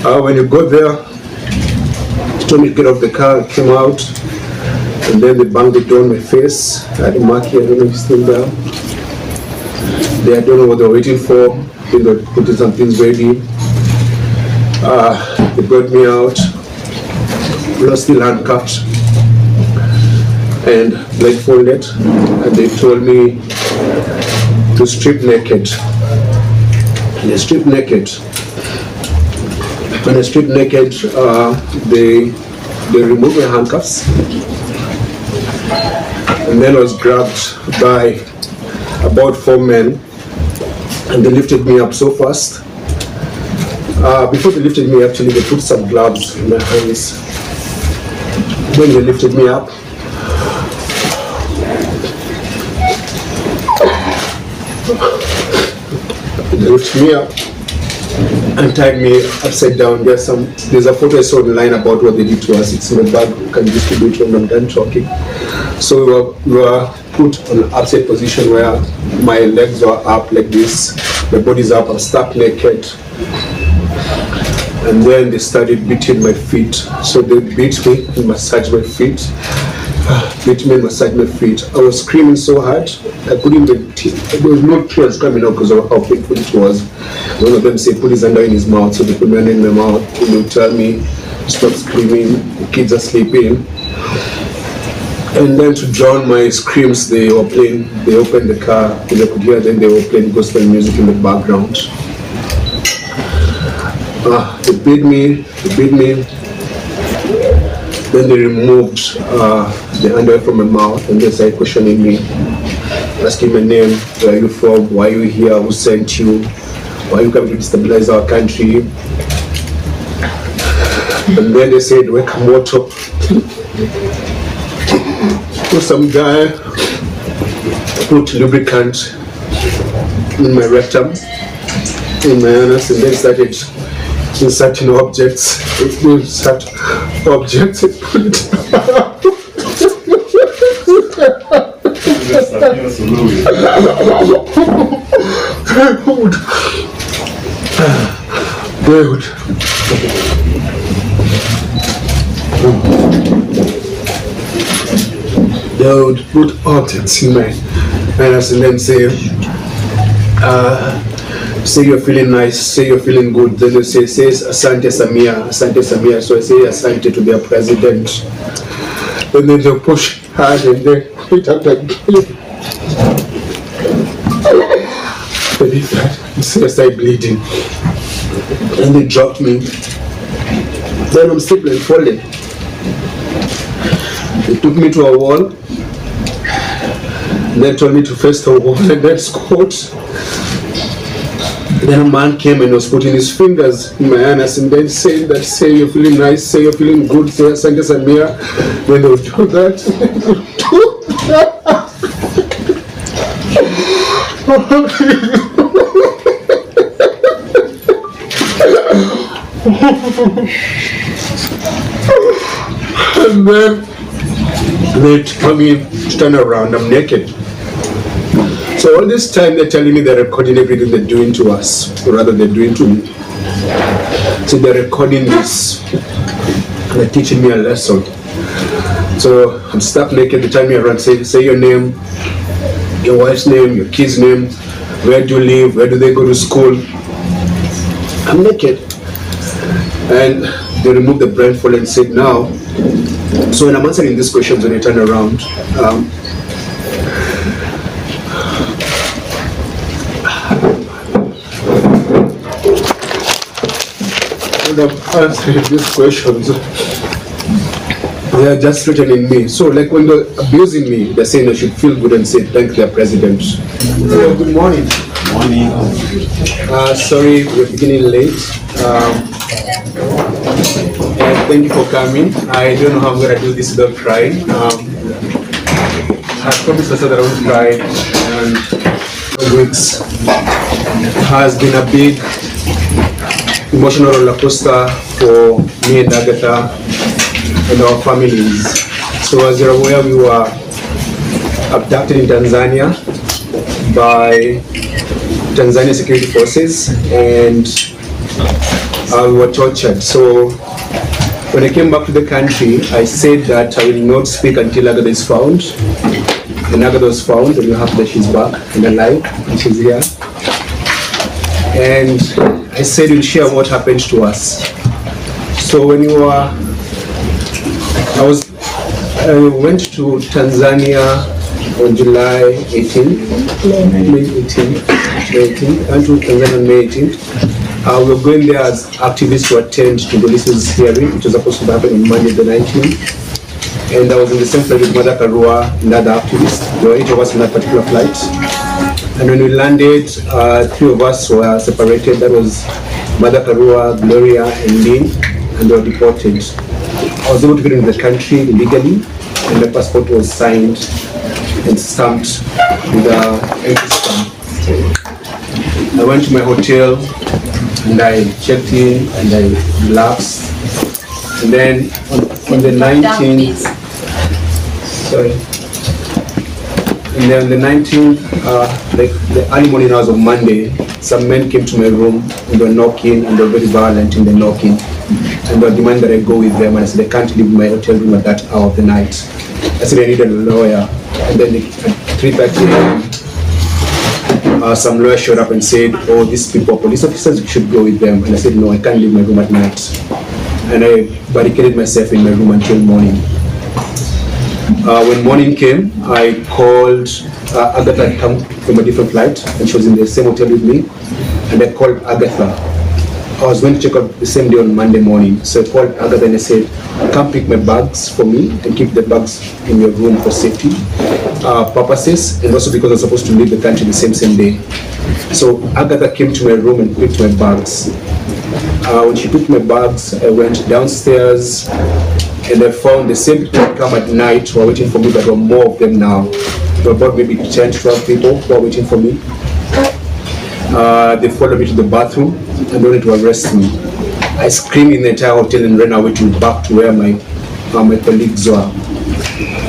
When you got there, he told me to get off the car, came out, and then they banged the door on my face. I had a mark here, I don't know if it's still there. I don't know what they were waiting for. I think they were putting some things ready. They got me out. We were still handcuffed and blindfolded, and they told me to strip naked. They stripped naked. When I stripped naked, they removed my handcuffs, and then I was grabbed by about 4 men, and they lifted me up so fast. Before they lifted me, actually, they put some gloves in my hands. When they lifted me up, they lifted me up and tied me upside down. There's a photo I saw online about what they did to us. It's in my bag. You can distribute when I'm done talking. So we were put on an upside position where my legs were up like this, my body's up, I'm stuck naked. And then they started beating my feet. So they beat me and massaged my feet. Beat me and massaged my feet. I was screaming so hard, I couldn't even, there was no tears coming out because of how painful it was. One of them said, put his hand in his mouth. So they put my hand in my mouth and they would tell me, stop screaming, the kids are sleeping. And then to drown my screams, they opened the car, and I could hear them, they were playing gospel music in the background. They beat me, then they removed the underwear from my mouth, and they started questioning me, asking my name, where are you from, why are you here, who sent you, why are you coming to destabilize our country? And then they said, welcome, what up? Some guy put lubricant in my rectum, in my anus, and then started inserting objects. Insert objects and put it Dude. They would put objects in my anus and then say you're feeling nice, say you're feeling good. Then they say Asante Samia, Asante Samia. So I say Asante to their president. And then they push hard and then hit up like they did that. You see I started bleeding. And they dropped me. Then I'm still blindfolded. They took me to a wall. And then told me to face the wall and then squat. Then a man came and was putting his fingers in my anus and then saying that, say you're feeling nice, say you're feeling good, say Asante Samia. When they would do that, and then they told me to turn around, I'm naked. So all this time they're telling me they're recording everything they're doing to us, or rather they're doing to me. So they're recording this, and they're teaching me a lesson. So I'm stuck naked, they tell me around, say your name, your wife's name, your kid's name, where do you live, where do they go to school. I'm naked. And they removed the blindfold and said now, so when I'm answering these questions, when I turn around, when I'm answering these questions, they are just threatening me. So like when they're abusing me, they're saying I should feel good and say thank their president. Hello, good morning. Morning. Sorry, we're beginning late. And thank you for coming. I don't know how I'm going to do this without crying. I promised myself that I won't cry, and weeks has been a big emotional roller coaster for me and Agatha and our families. So as you're aware, we were abducted in Tanzania by Tanzania security forces, and we were tortured. So when I came back to the country, I said that I will not speak until Agatha is found. And Agatha was found, and we have that she's back and alive, and she's here. And I said we'll share what happened to us. So when you were, I went to Tanzania on July 18th, May 18th, and to Tanzania on May 18th. We were going there as activists to attend to Police's hearing, which was supposed to happen on Monday the 19th. And I was in the same flight with Mother Karua and other activists. There were 8 of us in that particular flight. And when we landed, 3 of us were separated. That was Mother Karua, Gloria, and Lynn, and they were deported. I was able to get into the country illegally, and my passport was signed and stamped with an empty stamp. I went to my hotel, and I checked in, and I relaxed. And then on the 19th, and then on the 19th, like the early morning hours of Monday, some men came to my room and they were knocking, and they were very violent in the knocking. And they were demanding that I go with them, and I said I can't leave my hotel room at that hour of the night. I said I needed a lawyer. And then at 3:30 a.m., some lawyer showed up and said, oh, these people are police officers, you should go with them. And I said, no, I can't leave my room at night. And I barricaded myself in my room until morning. When morning came, I called Agatha had come from a different flight, and she was in the same hotel with me. And I called Agatha. I was going to check out the same day on Monday morning. So I called Agatha and I said, come pick my bags for me and keep the bags in your room for safety purposes, and also because I was supposed to leave the country the same day. So Agatha came to my room and picked my bags. When she picked my bags, I went downstairs and I found the same people who come at night who were waiting for me, but there were more of them now. There were about maybe 10, 12 people who were waiting for me. They followed me to the bathroom and wanted to arrest me. I screamed in the entire hotel and ran away back to where my colleagues were.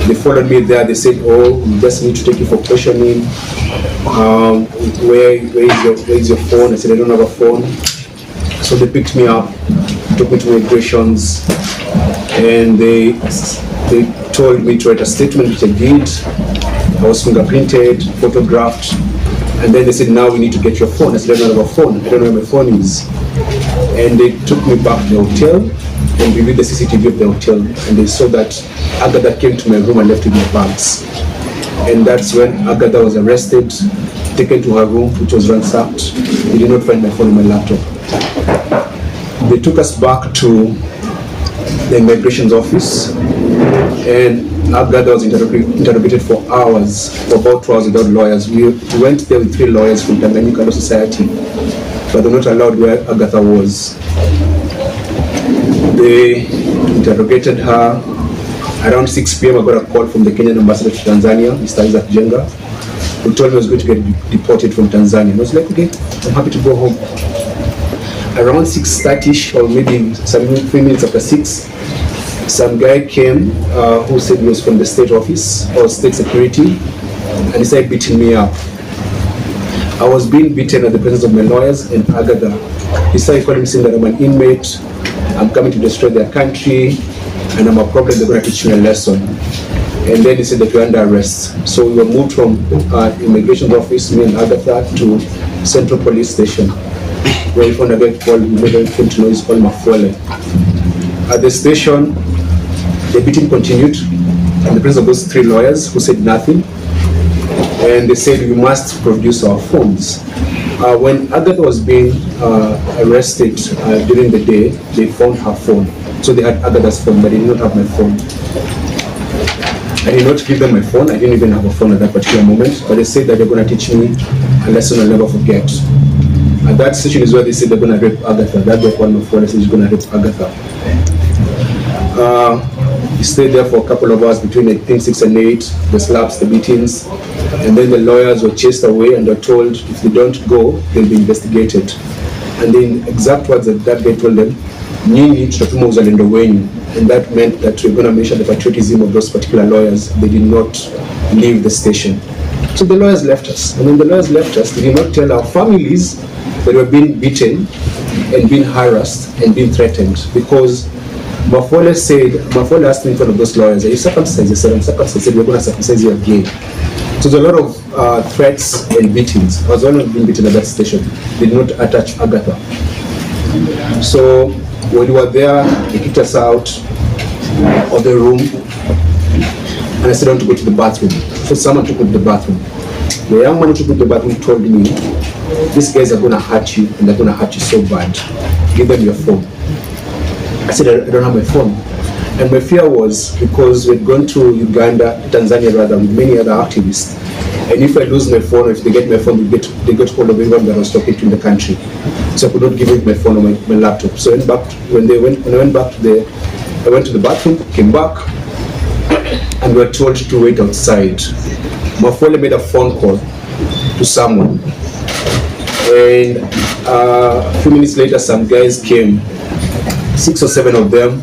They followed me there. They said, oh, we just need to take you for questioning. Where is your phone? I said, I don't have a phone. So they picked me up, took me to migrations, and they told me to write a statement, which I did. I was fingerprinted, photographed, and then they said, now we need to get your phone. I said, I don't have a phone. I don't know where my phone is. And they took me back to the hotel and reviewed the CCTV of the hotel, and they saw that Agatha came to my room and left with my bags. And that's when Agatha was arrested, taken to her room, which was ransacked. They did not find my phone and my laptop. They took us back to the immigration's office, and Agatha was interrogated for hours, for about 2 hours without lawyers. We went there with 3 lawyers from Tanganyika Law Society, but they were not allowed where Agatha was. They interrogated her. Around 6 p.m. I got a call from the Kenyan ambassador to Tanzania, Mr. Isaac Jenga, who told me I was going to get deported from Tanzania. And I was like, okay, I'm happy to go home. Around 6:30, or maybe some 3 minutes after 6, some guy came who said he was from the state office or state security, and he started beating me up. I was being beaten at the presence of my lawyers and Agatha. He started calling me saying that I'm an inmate, I'm coming to destroy their country, and I'm a problem, they're going to teach me a lesson. And then he said that we're under arrest. So we were moved from immigration office, me and Agatha, to Central Police Station, where we found a guy called, we made him to know he's called Mafwele. At the station, the beating continued, and the presence of those 3 lawyers who said nothing, and they said we must produce our phones. When Agatha was being arrested during the day, they found her phone. So they had Agatha's phone, but they did not have my phone. I did not give them my phone. I didn't even have a phone at that particular moment, but they said that they're going to teach me a lesson I'll never forget. At that station is where they said they're going to rape Agatha. That guy called my phone and said he's going to rape Agatha. We stayed there for a couple of hours between I think 6 and 8, the slaps, the beatings, and then the lawyers were chased away and were told if they don't go, they'll be investigated. And the exact words that that guy told them, Nini tutatuma uzalendo wenyu, and that meant that we're going to measure the patriotism of those particular lawyers. They did not leave the station. So the lawyers left us, and when the lawyers left us, they did not tell our families that we were being beaten and being harassed and being threatened, because Mafole asked me in front of those lawyers, are you circumcised? I said, I'm circumcised. I said, we're going to circumcise you again. So there's a lot of threats and beatings. I was the one who being beaten at that station. Did not attach Agatha. So when we were there, they kicked us out of the room, and I said, I want to go to the bathroom. So someone took me to the bathroom. The young man who took me to the bathroom told me, these guys are going to hurt you, and they're going to hurt you so bad. Give them your phone. I said, I don't have my phone. And my fear was because we'd gone to Uganda, Tanzania rather, with many other activists. And if I lose my phone, or if they get my phone, they got hold of everyone that I was talking to in the country. So I could not give them my phone or my laptop. So when I went back to I went to the bathroom, came back, and we were told to wait outside. Mafole made a phone call to someone. And a few minutes later, some guys came, 6 or 7 of them,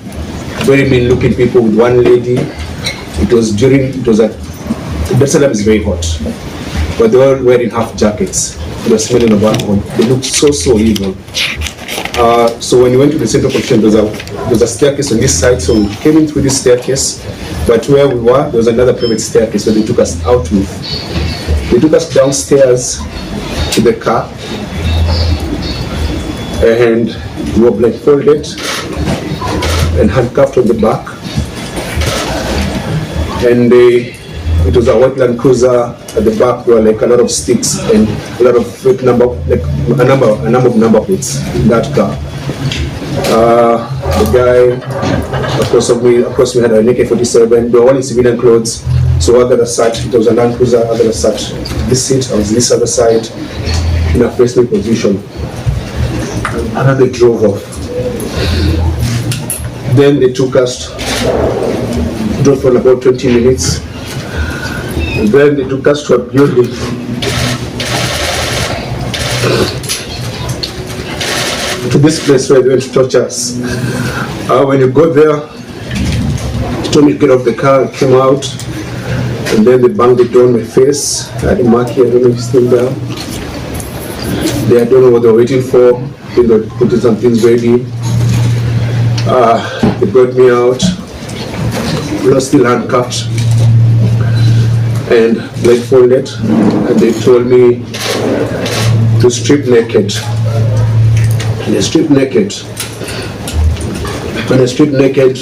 very mean-looking people with one lady. It was Dar es Salaam is very hot, but they were wearing half jackets. They were smelling of alcohol. They looked so evil. So when we went to the central position, there was a staircase on this side, so we came in through this staircase, but where we were, there was another private staircase, so they took us out with. They took us downstairs to the car, and we were blindfolded and handcuffed on the back, and it was a white Land Cruiser. At the back there were like a lot of sticks and a lot of fake number of number plates in that car. The guy across me had an AK-47. They were all in civilian clothes. So Agatha sat, it was a Land Cruiser, Agatha sat this seat, I was this other side in a facing position. And then they drove off. Then they took us, drove for about 20 minutes. And then they took us to a building. To this place where they went to torture us. When you go there, they told me to get off the car, I came out, and then they banged the door on my face. I had a mark here, I don't know if it's still there. I don't know what they were waiting for. I think they were putting some things ready. They brought me out. We were still handcuffed and blindfolded, and they told me to strip naked. And they stripped naked. When I stripped naked,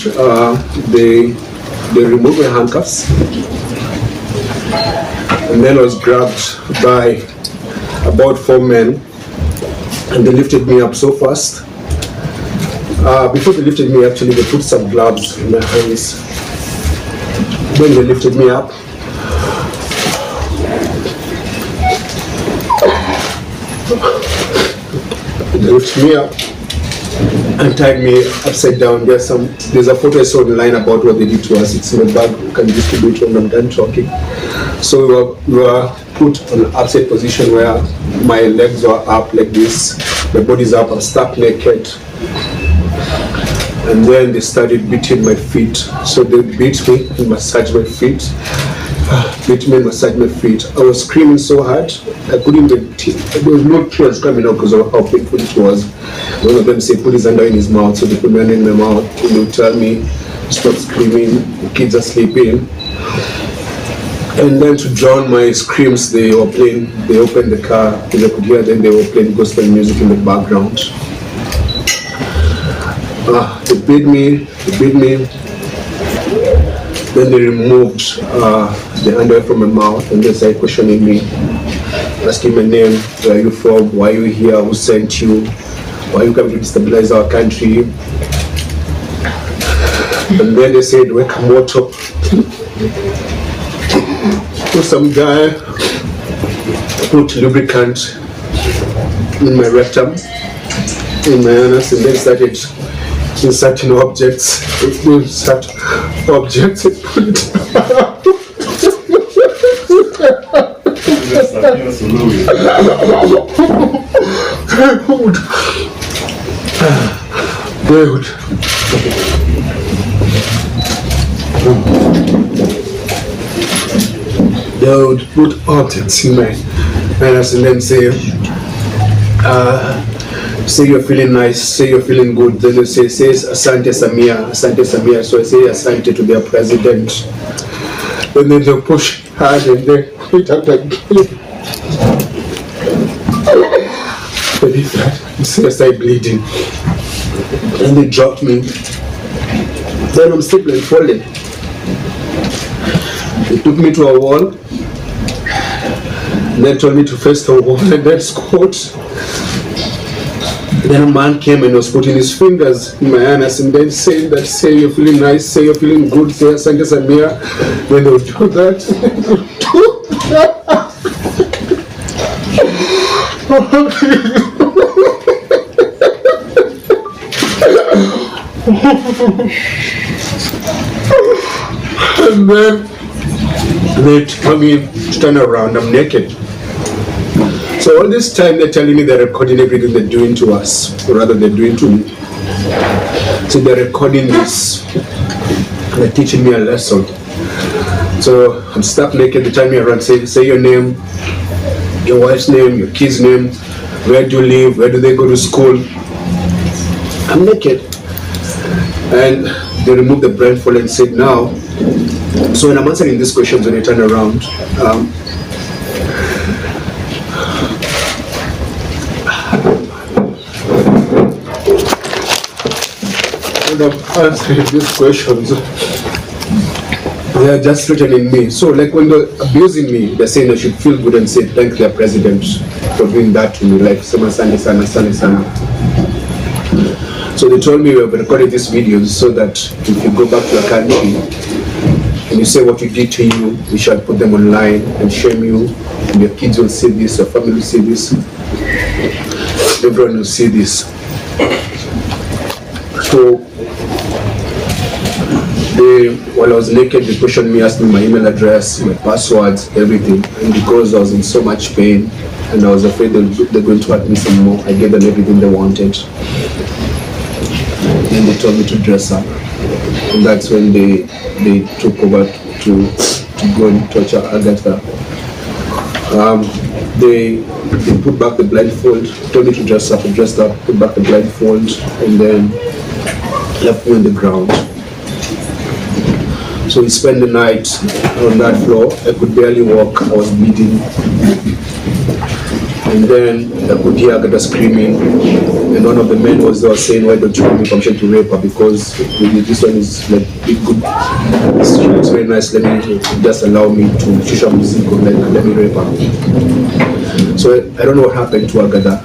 they removed my handcuffs, and then I was grabbed by about 4 men, and they lifted me up so fast. Before they lifted me, actually, they put some gloves in my hands. When they lifted me up, they lifted me up and tied me upside down. There's a photo I saw online about what they did to us. It's in my bag. You can distribute it when I'm done talking. So we were put on an upside position where my legs were up like this, my body's up, I'm stuck naked. And then they started beating my feet. So they beat me and massaged my feet. Beat me and massaged my feet. I was screaming so hard, I couldn't even, there was no tears coming out because of how painful it was. One of them said, put his hand in his mouth, so they put my hand in my mouth. And they would tell me, stop screaming, the kids are sleeping. And then to drown my screams, they opened the car, and I could hear them, they were playing gospel music in the background. They beat me, then they removed the underwear from my mouth, and they started questioning me, asking my name, where are you from, why are you here, who sent you, why are you coming to destabilize our country? And then they said, welcome, water. So some guy put lubricant in my rectum, in my anus, and then started inserting objects. Insert objects and put it out. They would put objects in my anus and then say, say you're feeling nice, say you're feeling good, then you say Asante Samia, Asante Samia. So I say Asante to their president. And then they'll push hard and then it up like I start bleeding. And they dropped me. Then I'm still blindfolded. They took me to a wall. And then told me to face the wall and then squat. Then a man came and was putting his fingers in my anus and then saying that, say you're feeling nice, say you're feeling good, say Asante Samia. When they would do that, and then they told me to turn around, I'm naked. So all this time they're telling me they're recording everything they're doing to us, or rather they're doing to me. So they're recording this, they're teaching me a lesson. So I'm stuck naked, they tell me around, say your name, your wife's name, your kid's name, where do you live, where do they go to school. I'm naked. And they removed the blindfold and said now, so when I'm answering these questions, when I turn around, when I'm answering these questions, they are just threatening me. So like when they're abusing me, they're saying I should feel good and say thank their president for doing that to me, like Sama Sani Sana, Sani Sana. So they told me we have recorded these videos so that if you go back to your country and you say what we did to you, we shall put them online and shame you, and your kids will see this, your family will see this, everyone will see this. So while I was naked, they questioned me, asked me my email address, my passwords, everything. And because I was in so much pain and I was afraid they're going to hurt me some more, I gave them everything they wanted. Then they told me to dress up. And that's when they took over to go and torture Agatha. They put back the blindfold, told me to dress up, I dressed up, put back the blindfold, and then left me on the ground. So we spent the night on that floor. I could barely walk, I was bleeding. And then I could hear Agatha screaming. And one of the men was there saying, why don't you give me permission to rape her? Because this one is like good. It's very nice, let me just allow me to shisha music or like let me rape her. So I don't know what happened to Agatha,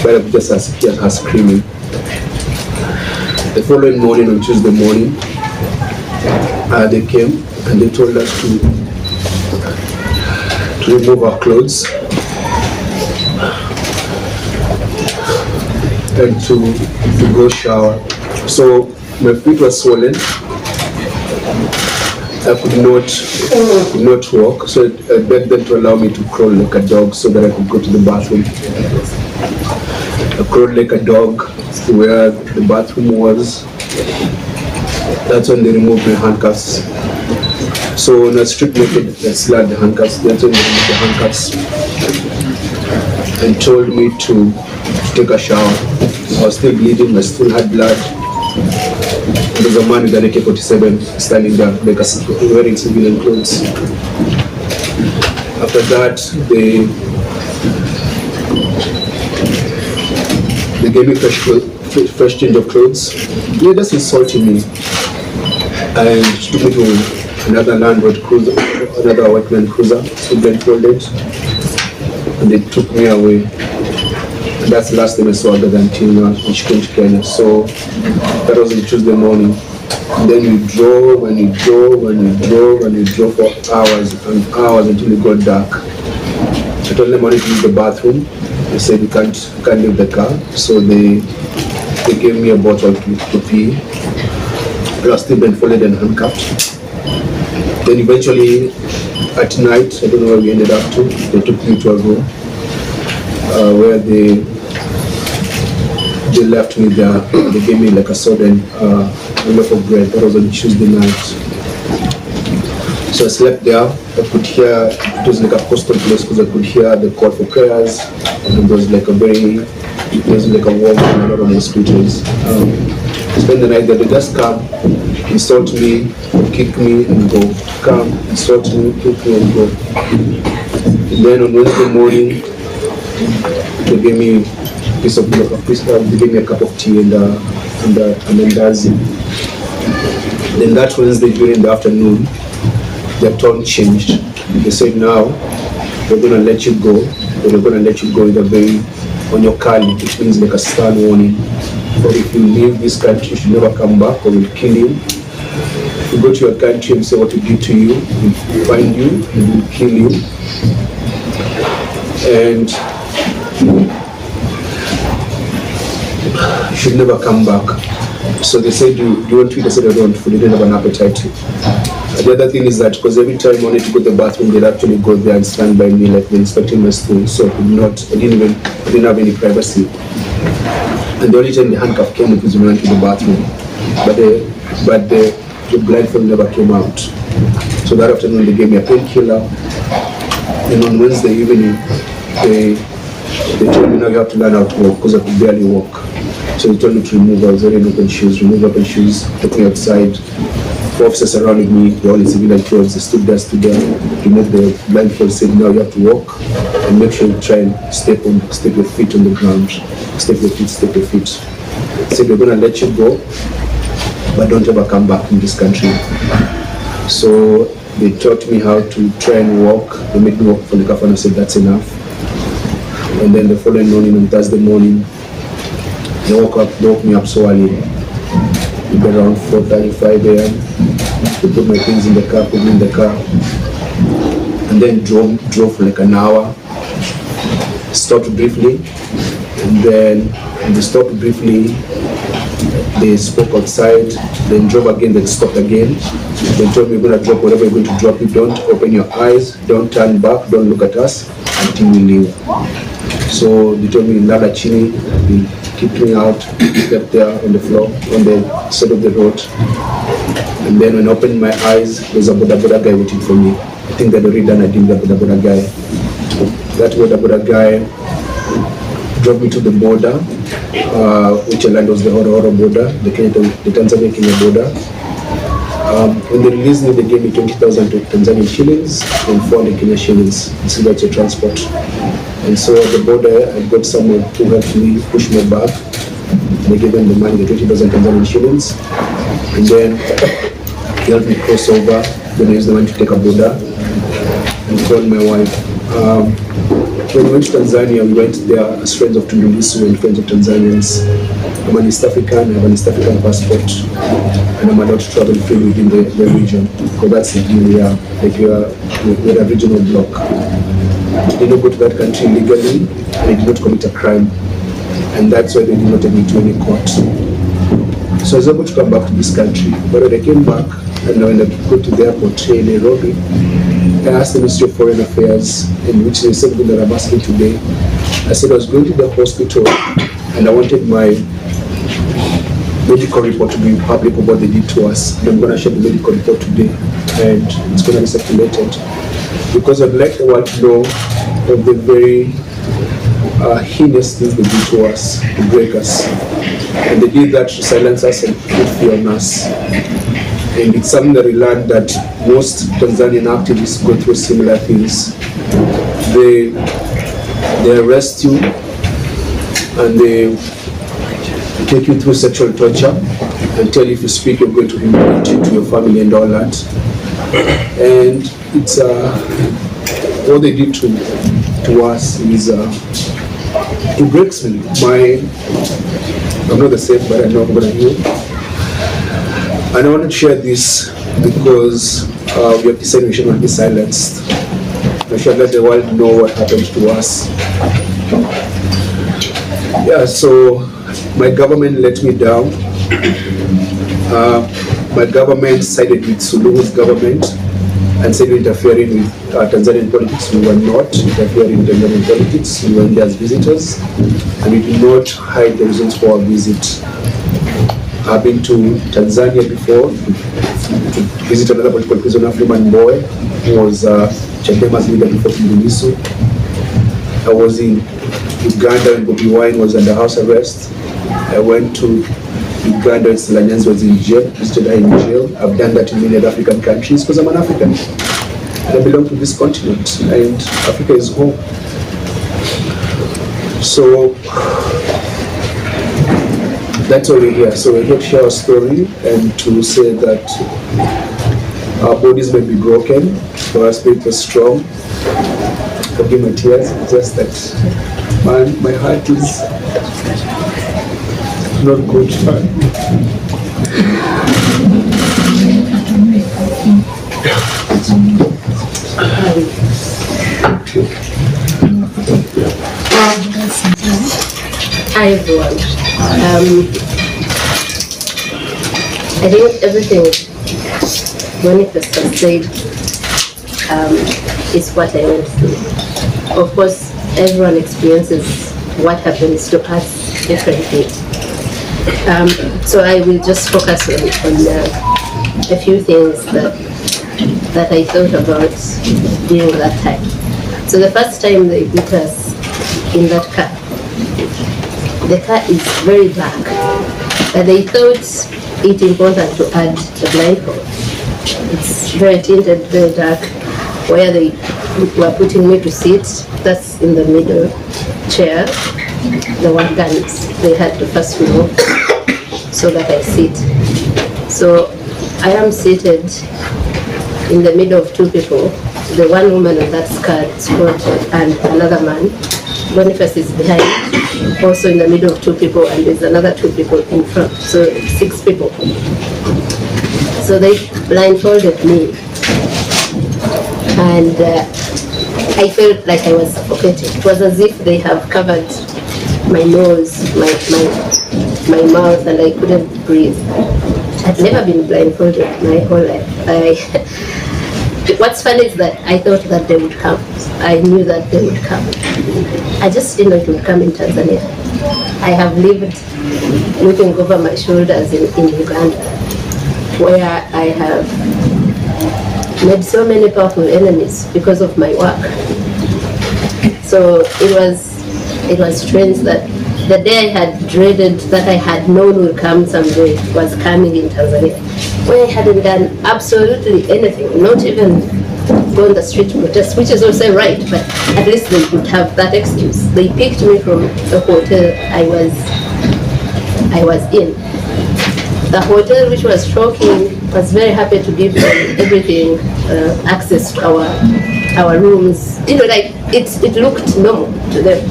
but I just hear her screaming. The following morning, on Tuesday morning, they came and they told us to remove our clothes and to go shower. So my feet were swollen. I could not walk. So I begged them to allow me to crawl like a dog so that I could go to the bathroom. I crawled like a dog to where the bathroom was. That's when they removed my handcuffs. So when I was stripped naked, they still had the handcuffs. That's when they removed the handcuffs and told me to take a shower. I was still bleeding, I still had blood. There was a man with an AK-47 standing there, like wearing civilian clothes. After that, they gave me fresh change of clothes. They just insulted me and took me to another Land Road cruiser, another white Land cruiser, so blindfolded, and they took me away. And that's the last time I saw Agatha until now, when she came to Kenya. So that was on Tuesday morning. And then we drove and we drove and we drove and we drove for hours and hours until it got dark. I told them I wanted to use the bathroom. They said you can't leave the car. So they gave me a bottle to pee. I was still blindfolded and handcuffed. Then eventually at night, I don't know where we ended up to, they took me to a room where they left me there. They gave me like a soda and a loaf of bread. That was on Tuesday night. So I slept there. I could hear, it was like a coastal place because I could hear the call for prayers. And it was like a very There's like a war with a lot of mosquitoes. Spend the night there. They just come, insult me, kick me, and go. Come, insult me, kick me, and go. And then on Wednesday morning, they gave me they gave me a cup of tea and mandazi. Then that Wednesday during the afternoon, their tone changed. They said, now we're going to let you go, but we're going to let you go with a very on your kali, which means like a stern warning. But if you leave this country, you should never come back, or we'll kill you. If you go to your country and say what we did to you, we'll find you and we'll kill you. And you should never come back. So they said, do you want to eat? I said, I don't. They didn't have an appetite. The other thing is that because every time I wanted to go to the bathroom, they'd actually go there and stand by me like they're inspecting my stool. So I didn't have any privacy. And the only time the handcuff came up was when I went to the bathroom. But the blindfold never came out. So that afternoon they gave me a painkiller. And on Wednesday evening, they told me now you have to learn how to walk because I could barely walk. So they told me to remove. I was wearing open shoes, took me outside. The officers surrounded me, they all in civilian clothes. They stood there, removed the blindfold, said now you have to walk and make sure you try and step your feet on the ground. Step your feet. Said we're gonna let you go, but don't ever come back in this country. So they taught me how to try and walk. They made me walk for the half and I said that's enough. And then the following morning, on Thursday morning, they woke me up so early. Around 4:35 a.m. They put my things in the car, put me in the car, and then drove for like an hour. Stopped briefly, and then when they stopped briefly, they spoke outside, then drove again, then stopped again. They told me, we're going to drop whatever you're going to drop. You don't open your eyes, don't turn back, don't look at us until we leave. So they told me, Lada Chini, they kicked me out, slept there on the floor, on the side of the road. And then when I opened my eyes, there was a Boda Boda guy waiting for me. I think they'd already done a deal with the Boda Boda guy. That Boda Boda guy drove me to the border, which land was the Horo border, the Tanzania-Kenya border. When they released me, they gave me 20,000 Tanzanian shillings and 400 Kenya shillings. This is about your transport. And so at the border, I got someone who helped me push my bag. They gave them the money, the 20,000 Tanzanian shillings. And then he helped me cross over. Then I used the money to take a border and call my wife. When we went to Tanzania, we went there as friends of Tundulisu and friends of Tanzanians. I'm an East African, I have an East African passport, and I'm allowed to travel freely within the region. So that's the deal we are. Like we're a regional bloc. I did not go to that country legally, and I did not commit a crime. And that's why they did not take me to any court. So I was able to come back to this country. But when I came back, and when I got to the airport in Nairobi, I asked the Ministry of Foreign Affairs, in which they said that I'm asking today. I said I was going to the hospital and I wanted my medical report to be public of what they did to us. And I'm going to share the medical report today and it's going to be circulated. Because I'd like the world to know of the very heinous things they did to us, to break us. And they did that to silence us and put fear on us. And it's something that we learned that most Tanzanian activists go through similar things. They arrest you and they take you through sexual torture and tell you if you speak you're going to humiliate you to your family and all that. And it's what they did to us is it breaks me. I'm not the same, but I know I'm gonna heal. And I want to share this because we have decided we should not be silenced. We should let the world know what happened to us. Yeah, so my government let me down. My government sided with Suluhu's government and said we're interfering with Tanzanian politics. We were not interfering with Tanzanian politics. We were there as visitors, and we did not hide the reasons for our visit. I've been to Tanzania before to visit another political prisoner, Freeman Mbowe, who was Chadema's leader before Tundulisu. I was in Uganda when Bobby Wine was under house arrest. I went to Uganda when Selanyans was in jail, visited her in jail. I've done that in many other African countries because I'm an African. And I belong to this continent, and Africa is home. So that's why we're here. So we're here to share our story and to say that our bodies may be broken, but our spirit is strong. Forgive my tears, it's just that my heart is not good. Hi everyone. I think everything Monica said is what I went through. Of course, everyone experiences what happens to us differently. So I will just focus on a few things that I thought about during that time. So the first time they put us in that car, the car is very dark, and they thought it important to add a blindfold. It's very tinted, very dark. Where they were putting me to sit, that's in the middle chair. The one guns they had to first remove so that I sit. So I am seated in the middle of two people. The one woman on that skirt and another man. Boniface is behind, also in the middle of two people, and there's another two people in front, so 6 people. So they blindfolded me, and I felt like I was suffocating. It was as if they have covered my nose, my mouth, and I couldn't breathe. I've never been blindfolded my whole life. What's funny is that I thought that they would come. I knew that they would come. I just didn't know it would come in Tanzania. I have lived looking over my shoulders in Uganda, where I have made so many powerful enemies because of my work. So it was strange that the day I had dreaded, that I had known would come someday, was coming in Tanzania, where I hadn't done absolutely anything, not even go on the street to protest, which is also right, but at least they would have that excuse. They picked me from the hotel I was in. The hotel, which was shocking, was very happy to give them everything, access to our rooms. You know, like it looked normal to them.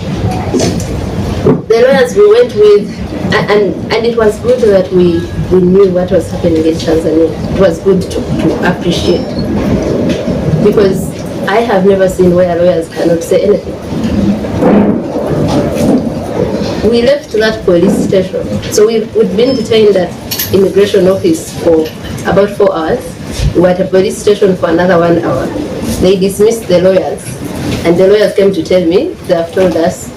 The lawyers we went with, and it was good that we knew what was happening in Tanzania. It was good to appreciate, because I have never seen where lawyers cannot say anything. We left that police station, so we'd been detained at immigration office for about 4 hours. We were at a police station for another 1 hour. They dismissed the lawyers, and the lawyers came to tell me, they have told us,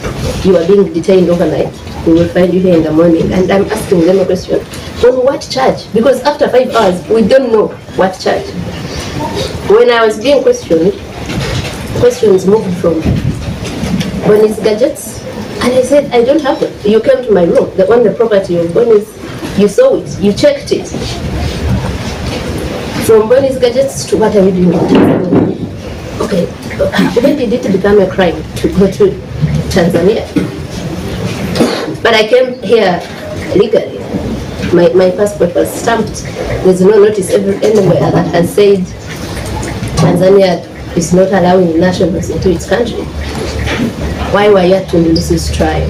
you are being detained overnight. We will find you here in the morning. And I'm asking them a question, on what charge? Because after 5 hours, we don't know what charge. When I was being questioned, questions moved from Bonnie's gadgets, and I said, I don't have it. You came to my room, the only property of Bonnie's, you saw it, you checked it. From Bonnie's gadgets to what are you doing? Okay, when did it become a crime to go to Tanzania? But I came here legally. My passport was stamped. There's no notice anywhere that has said Tanzania is not allowing nationals into its country. Why were you at Tundu Lissu's trial?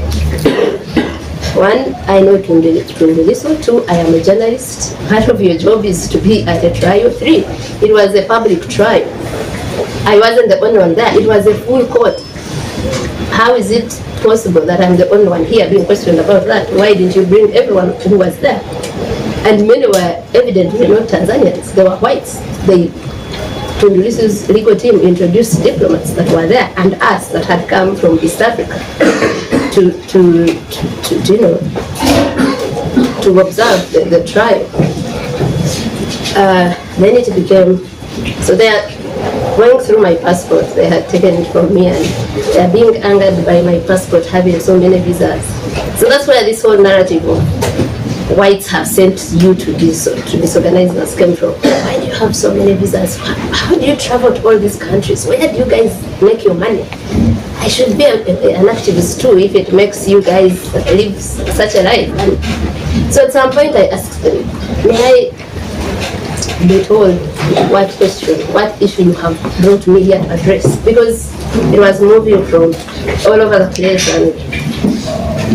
1, I know Tundu Lissu. 2, I am a journalist. Part of your job is to be at a trial. 3, it was a public trial. I wasn't the only one there. It was a full court. How is it possible that I'm the only one here being questioned about that? Why didn't you bring everyone who was there? And many were evidently not Tanzanians. They were whites. Tundu Lissu's legal team introduced diplomats that were there and us that had come from East Africa to observe the trial. Then it became, so there going through my passport, they had taken it from me, and they are being angered by my passport having so many visas. So that's where this whole narrative of whites have sent you to disorganize us came from. Why do you have so many visas? How do you travel to all these countries? Where do you guys make your money? I should be an activist too if it makes you guys live such a life. And so at some point I asked them, may I be told what question, what issue you have brought me here to address? Because it was moving from all over the place, and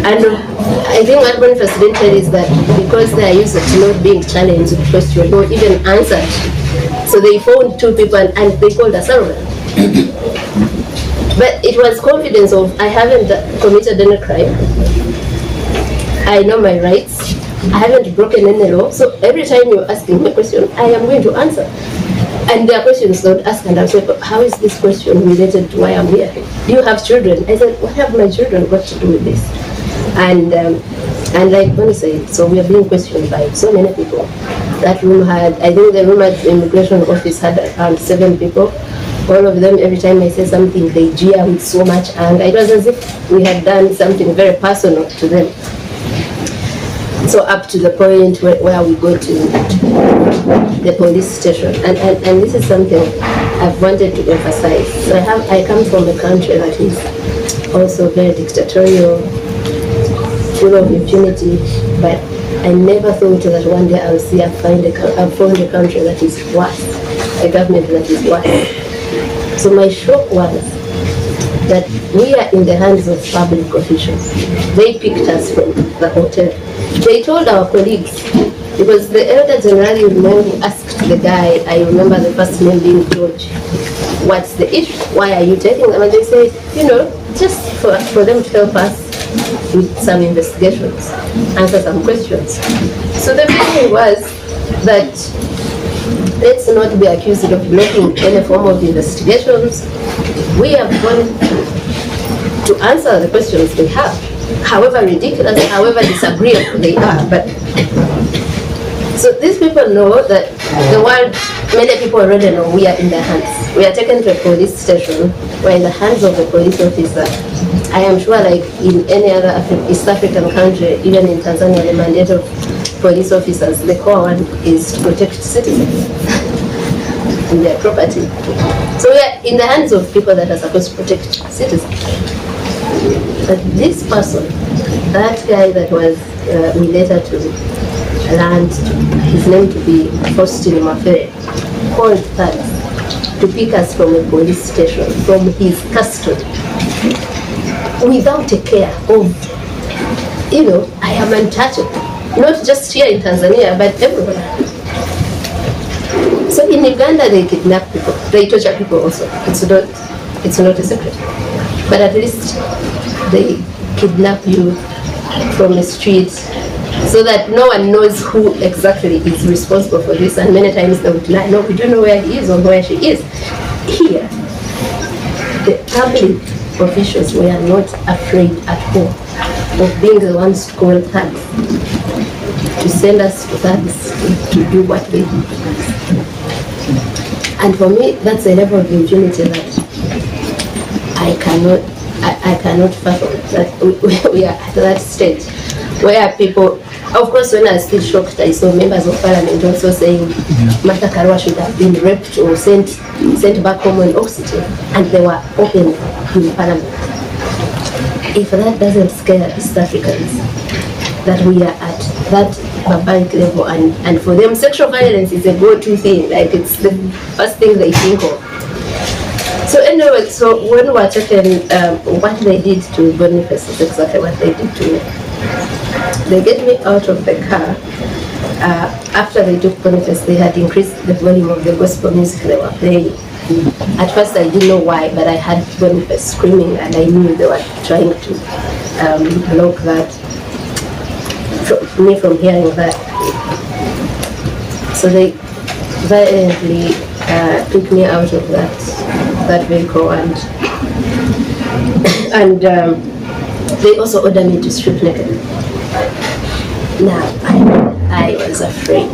I think what Boniface didn't tell is that because they are used to not being challenged with questions or even answered, so they found two people and they called us over. But it was confidence of, I haven't committed any crime, I know my rights, I haven't broken any law, so every time you're asking me a question, I am going to answer. And there are questions don't ask, and I'll say, but how is this question related to why I'm here? Do you have children? I said, what have my children got to do with this? And like Bonnie said, so we are being questioned by so many people. That room had, I think the room at the immigration office had around 7 people. All of them, every time I say something, they jeer with so much anger. It was as if we had done something very personal to them. So up to the point where we go to the police station. And this is something I've wanted to emphasize. So I come from a country that is also very dictatorial, full of impunity, but I never thought that one day I'll found a country that is worse, a government that is worse. So my shock was that we are in the hands of public officials. They picked us from the hotel. They told our colleagues, because the elder general who asked the guy, I remember the first name being George, what's the issue? Why are you taking them? And they said, just for them to help us with some investigations, answer some questions. So the feeling was that let's not be accused of making any form of investigations. We have gone to answer the questions they have, however ridiculous, however disagreeable they are. But so these people know that the world, many people already know we are in their hands. We are taken to a police station, we're in the hands of the police officer. I am sure like in any other East African country, even in Tanzania, the mandate of police officers, the core one is to protect citizens and their property. So we are in the hands of people that are supposed to protect citizens. But this person, that guy that was related to land, his name to be Faustin Mafere, called us to pick us from a police station, from his custody, without a care of, I am untouchable. Not just here in Tanzania, but everywhere. So in Uganda, they kidnap people, they torture people also. It's not a secret. But at least they kidnap you from the street so that no one knows who exactly is responsible for this. And many times they would lie, no, we don't know where he is or where she is. Here, the public officials were not afraid at all of being the ones called thugs, to send us to thugs to do what they do. And for me, that's a level of impunity that I cannot fathom, that we are at that stage where people, of course, when I was still shocked, I saw members of parliament also saying Martha Karua should have been raped or sent back home on oxygen, and they were open in parliament. If that doesn't scare East Africans, that we are at that barbaric level, and for them sexual violence is a go-to thing, like it's the first thing they think of. So anyway, so when we were talking, what they did to Boniface is exactly what they did to me. They get me out of the car. After they took Boniface, they had increased the volume of the gospel music they were playing. At first I didn't know why, but I had Boniface screaming, and I knew they were trying to block me from hearing that. So they violently took me out of that vehicle, and they also ordered me to strip naked. Now, I was afraid.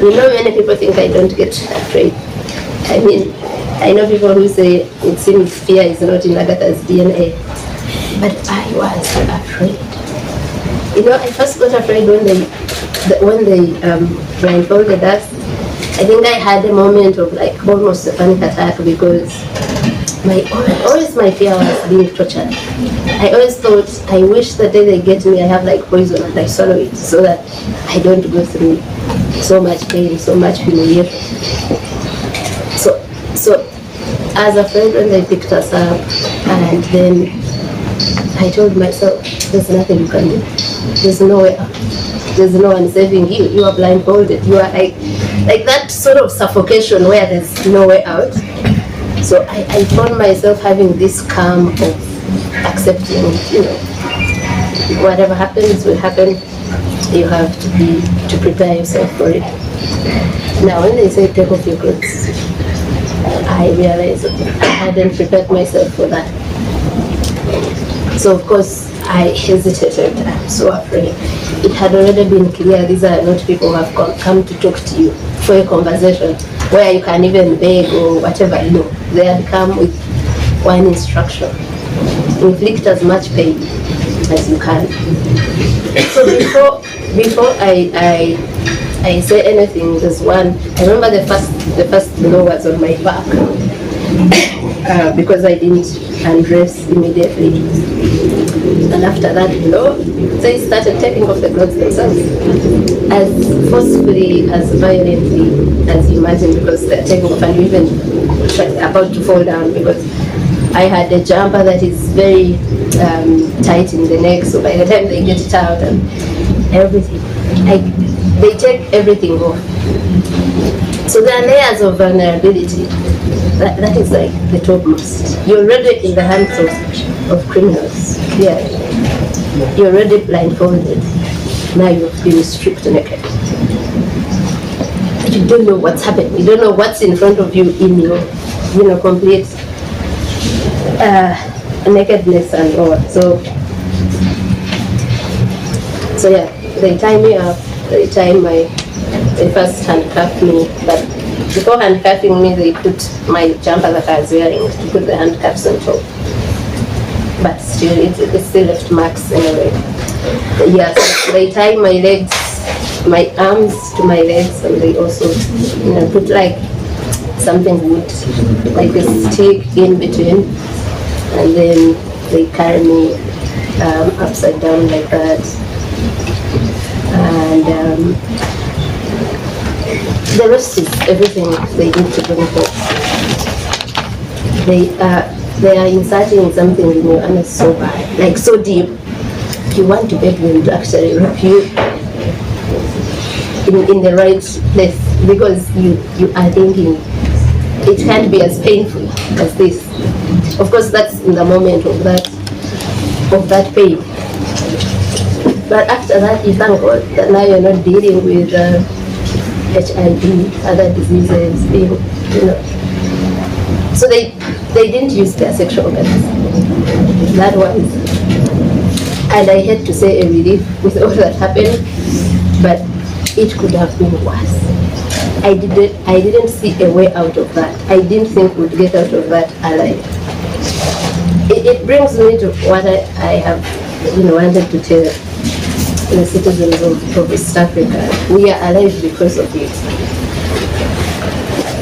Many people think I don't get afraid. I mean, I know people who say it seems fear is not in Agatha's DNA, but I was afraid. You know, I first got afraid when they blindfolded us. I think I had a moment of like almost a panic attack because always my fear was being tortured. I always thought, I wish the day they get me, I have like poison and I swallow it so that I don't go through so much pain, so much humiliation. So I was afraid when they picked us up, and then I told myself, there's nothing you can do. There's no way out. There's no one saving you. You are blindfolded. You are like that sort of suffocation where there's no way out. So I found myself having this calm of accepting, you know, whatever happens will happen. You have to prepare yourself for it. Now, when they say take off your clothes, I realized I hadn't prepared myself for that. So of course I hesitated. I'm so afraid. It had already been clear these are not people who have come to talk to you for a conversation where you can even beg or whatever. You know, they had come with one instruction: inflict as much pain as you can. So before I say anything, there's one. I remember the first blow was on my back because I didn't undress immediately, and after that blow, they started taking off the clothes themselves, as forcefully, as violently as you imagine, because they're taking off and even about to fall down because I had a jumper that is very tight in the neck, so by the time they get it out and everything, they take everything off. So there are layers of vulnerability. That is like the topmost. You're already in the hands of criminals, clearly. You're already blindfolded. Now you've been stripped naked. But you don't know what's happening. You don't know what's in front of you in your, complete nakedness and all. So yeah, they tie me up. They first handcuffed me, but before handcuffing me, they put my jumper that I was wearing to put the handcuffs on top. But still, it still left marks anyway. Yes, they tie my legs, my arms to my legs, and they also, put like something wood, like a stick in between, and then they carry me upside down like that. And the rest is everything they need to bring forth. They are inserting something in your anus so bad, like so deep. You want to beg them to actually rip you in the right place, because you are thinking it can't be as painful as this. Of course, that's in the moment of that pain. But after that, you thank God that now you're not dealing with HIV, other diseases, So they didn't use their sexual methods. That was, and I hate to say a relief with all that happened, but it could have been worse. I didn't see a way out of that. I didn't think we'd get out of that alive. It brings me to what I have wanted to tell the citizens of East Africa. We are alive because of it.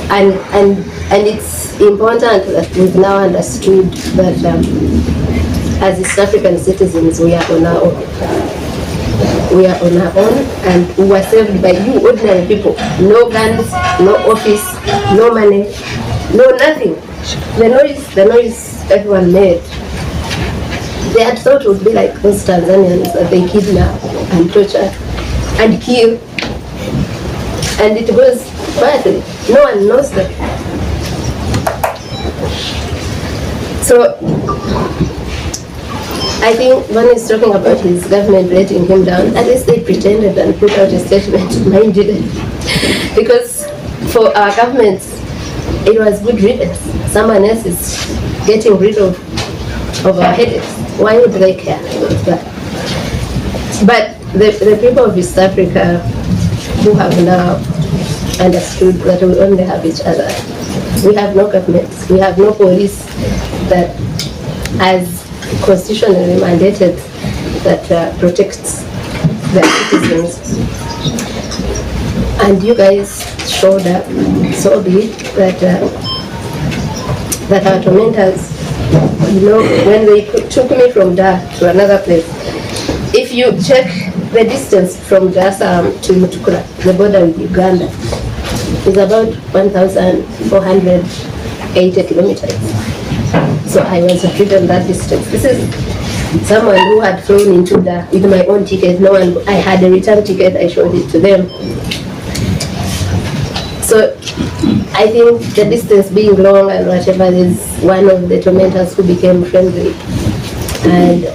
And it's important that we've now understood that as East African citizens, we are on our own. We are on our own, and we were saved by you ordinary people. No guns, no office, no money, no nothing. The noise everyone made. They had thought it would be like those Tanzanians that they kidnap and torture and kill, and it goes quietly. No one knows them. So I think when he's talking about his government letting him down, at least they pretended and put out a statement. Mine didn't, because for our governments it was good riddance. Someone else is getting rid of our headaches. Why would they care about that? But the people of East Africa who have now understood that we only have each other, We have no government. We have no police that has constitutionally mandated that protects their citizens. And you guys showed up so big that our tormentors, when they took me from Dar to another place, if you check the distance from Dar es Salaam to Mutukula, the border with Uganda, is about 1,480 kilometers. So I was driven that distance. This is someone who had flown into Dar with my own ticket. I had a return ticket, I showed it to them. So I think the distance being long and whatever, is one of the tormentors who became friendly. And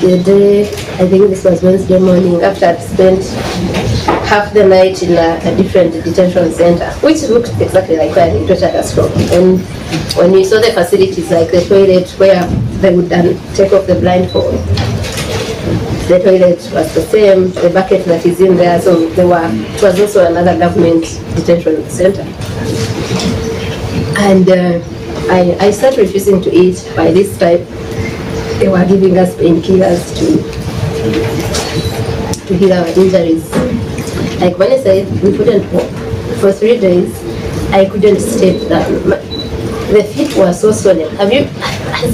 the day, I think this was Wednesday morning, after I'd spent half the night in a different detention center, which looked exactly like where they tortured us from. And when you saw the facilities, like the toilet where they would take off the blindfold, the toilet was the same, the bucket that is in there, so it was also another government detention center. And I started refusing to eat. By this time, they were giving us painkillers to heal our injuries. Like when I said we couldn't walk for 3 days, I couldn't step down. The feet were so swollen. Has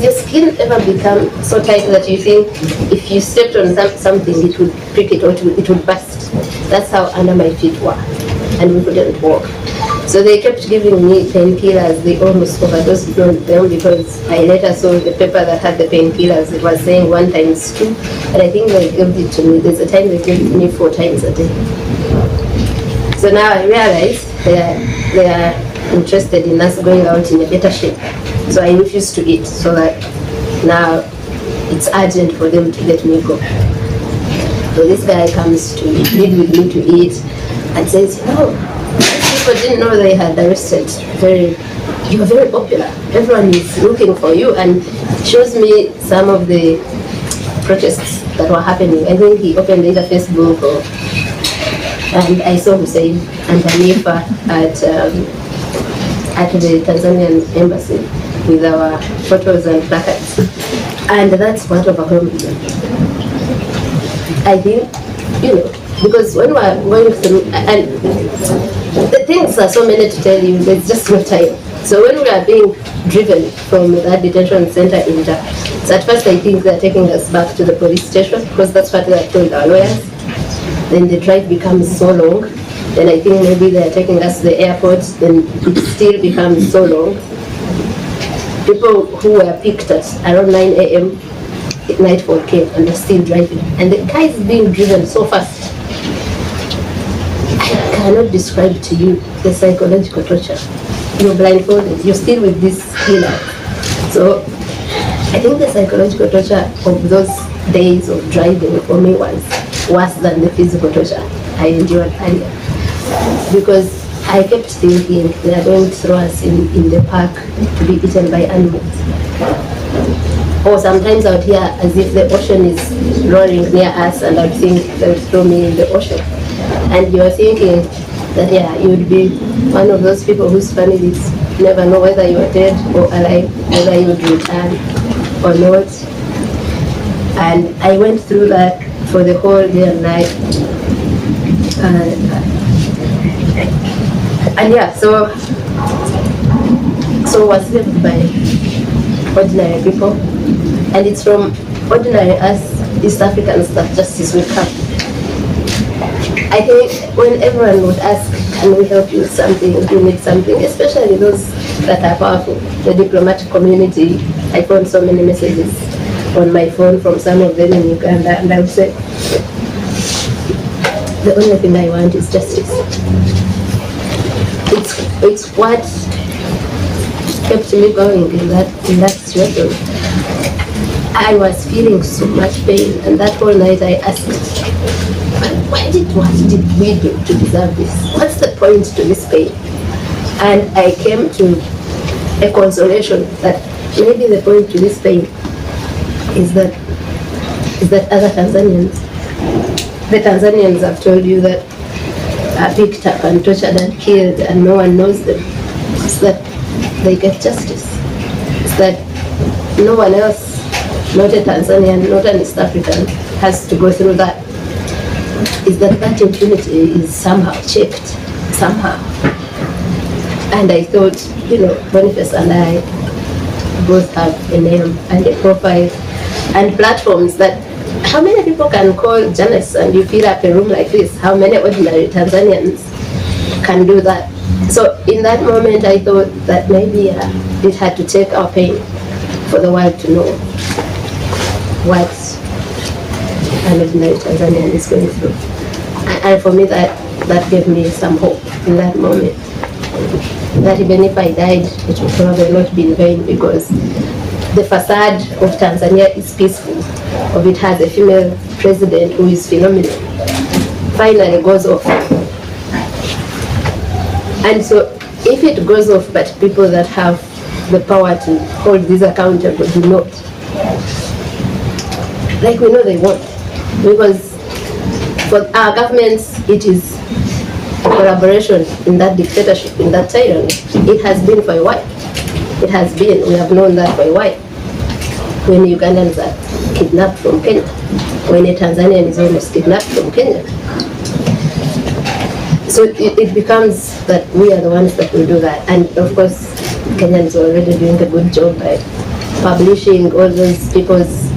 your skin ever become so tight that you think if you stepped on something it would prick it or it would burst? That's how under my feet were, and we couldn't walk. So they kept giving me painkillers. They almost overdosed on them because I later saw the paper that had the painkillers. It was saying 1 times 2, and I think they gave it to me. There's a time they gave it to me 4 times a day. So now I realize they are interested in us going out in a better shape. So I refuse to eat, so that now it's urgent for them to let me go. So this guy comes to plead with me to eat and says, people didn't know they had arrested. You're very popular. Everyone is looking for you, and shows me some of the protests that were happening. I think he opened either Facebook and I saw Hussein and Hanifa at the Tanzanian embassy with our photos and placards. And that's what overwhelmed me. I think, because when we're going through, and the things are so many to tell you, there's just no time. So when we are being driven from that detention center in Dar, so at first I think they're taking us back to the police station because that's what they told our lawyers. Then the drive becomes so long. Then I think maybe they're taking us to the airport, then it still becomes so long. People who were picked at around 9 a.m. nightfall came and they're still driving. And the car is being driven so fast. I cannot describe to you the psychological torture. You're blindfolded, you're still with this killer. So I think the psychological torture of those days of driving for me was worse than the physical torture I endured earlier. Because I kept thinking they are going to throw us in the park to be eaten by animals. Or sometimes I would hear as if the ocean is roaring near us and I would think they would throw me in the ocean. And you are thinking that you would be one of those people whose families never know whether you are dead or alive, whether you would return or not. And I went through that for the whole day and night. So was lived by ordinary people, and it's from ordinary us East Africans that justice will come. I think when everyone would ask, can we help you with something, do you need something, especially those that are powerful, the diplomatic community, I found so many messages on my phone from some of them in Uganda, and I would say, the only thing I want is justice. It's what kept me going in that situation. I was feeling so much pain, and that whole night I asked, what did we do to deserve this? What's the point to this pain? And I came to a consolation that maybe the point to this pain is that other Tanzanians, the Tanzanians have told you that are picked up and tortured and killed and no one knows them. is that they get justice. It's that no one else, not a Tanzanian, not an East African, has to go through that. Is that that impunity is somehow checked, somehow. And I thought, Boniface and I both have a name and a profile and platforms that, how many people can call journalists and you fill up a room like this? How many ordinary Tanzanians can do that? So in that moment, I thought that maybe it had to take our pain for the world to know what an ordinary Tanzanian is going through. And for me, that gave me some hope in that moment. That even if I died, it would probably not be in vain, because the facade of Tanzania is peaceful, of it has a female president who is phenomenal, finally goes off. And so if it goes off, but people that have the power to hold these accountable do not, like we know they won't, because for our governments it is collaboration in that dictatorship, in that tyranny. It has been for a while. It has been, we have known that for a while. When Ugandans are kidnapped from Kenya, when a Tanzanian is almost kidnapped from Kenya. So it becomes that we are the ones that will do that. And of course, Kenyans are already doing a good job by publishing all those people's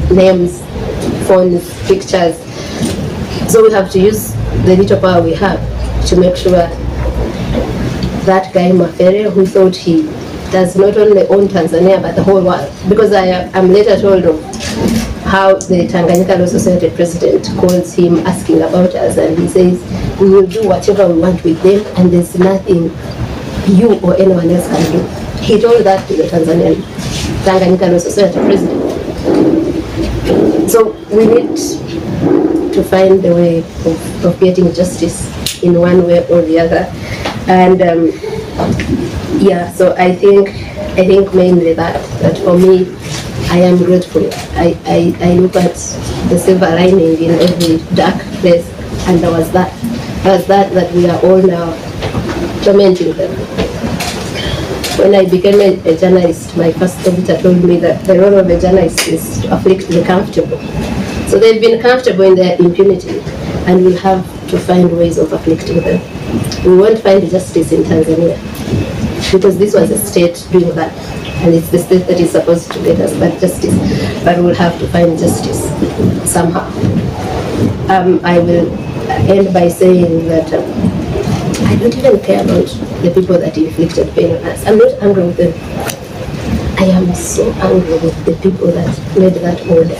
names, phones, pictures. So we have to use the little power we have to make sure that guy Mafere, who thought he does not only own Tanzania but the whole world, because I'm later told of how the Tanganyika Law Society president calls him asking about us, and he says we will do whatever we want with them and there's nothing you or anyone else can do. He told that to the Tanganyika Law Society president. So we need to find a way of getting justice in one way or the other. And so I think mainly that for me, I am grateful. I look at the silver lining in every dark place, and there was that we are all now tormenting them. When I became a journalist, my first editor told me that the role of a journalist is to afflict the comfortable. So they've been comfortable in their impunity, and we'll have to find ways of afflicting them. We won't find justice in Tanzania, because this was a state doing that, and it's the state that is supposed to get us that justice, but we'll have to find justice somehow. I will end by saying that I don't even care about the people that inflicted pain on us. I'm not angry with them. I am so angry with the people that made that order.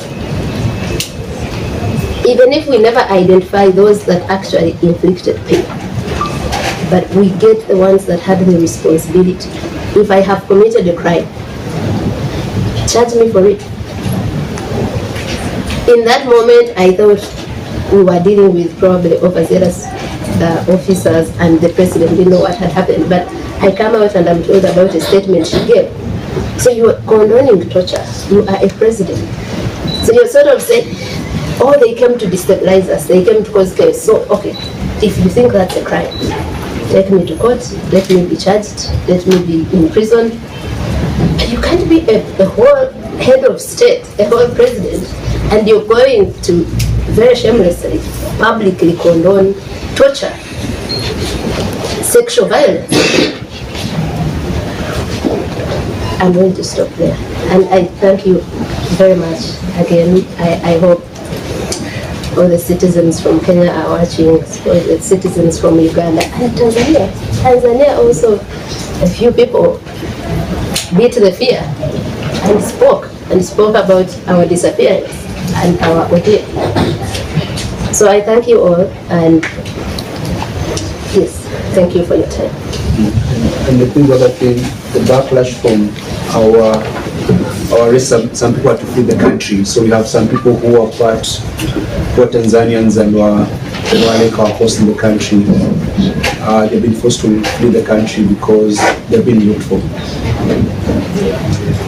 Even if we never identify those that actually inflicted pain, but we get the ones that had the responsibility. If I have committed a crime, charge me for it. In that moment, I thought we were dealing with probably overzealous officers, and the president didn't know what had happened. But I come out and I'm told about a statement she gave. So you're condoning torture. You are a president. So you're sort of saying, oh, they came to destabilize us. They came to cause chaos. So, okay, if you think that's a crime, take me to court, let me be charged, let me be in prison. You can't be a whole head of state, a whole president, and you're going to very shamelessly, publicly condone torture, sexual violence. I'm going to stop there. And I thank you very much. Again, I hope all the citizens from Kenya are watching, all the citizens from Uganda and Tanzania. Tanzania also, a few people beat the fear and spoke about our disappearance and our ordeal. So I thank you all, and yes, thank you for your time. And the other thing, the backlash from our arrest, some people had to flee the country. So we have some people who are Tanzanians and were hosts in the country. They've been forced to flee the country because they've been looked for.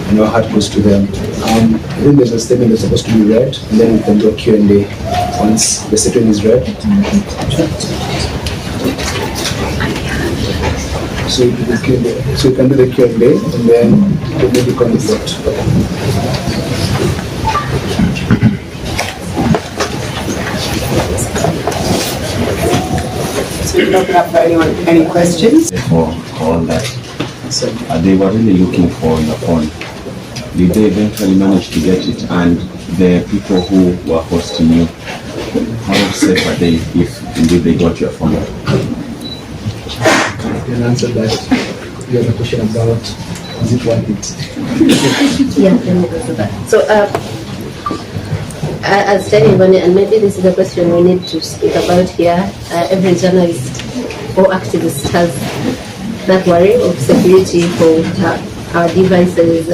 And our heart goes to them. Then there's a statement that's supposed to be read, and then we can do a Q&A once the statement is read. So you can do the Q&A and then we'll maybe come to vote. So we open up for anyone, any questions? For all that, they were really looking for your phone. Did they eventually manage to get it? And the people who were hosting you, how safe are they if indeed they got your phone? You can answer that. You have a question about, is it worth it? Yeah, let me answer that. So, as telling Bonnie, and maybe this is a question we need to speak about here, every journalist or activist has that worry of security for our devices,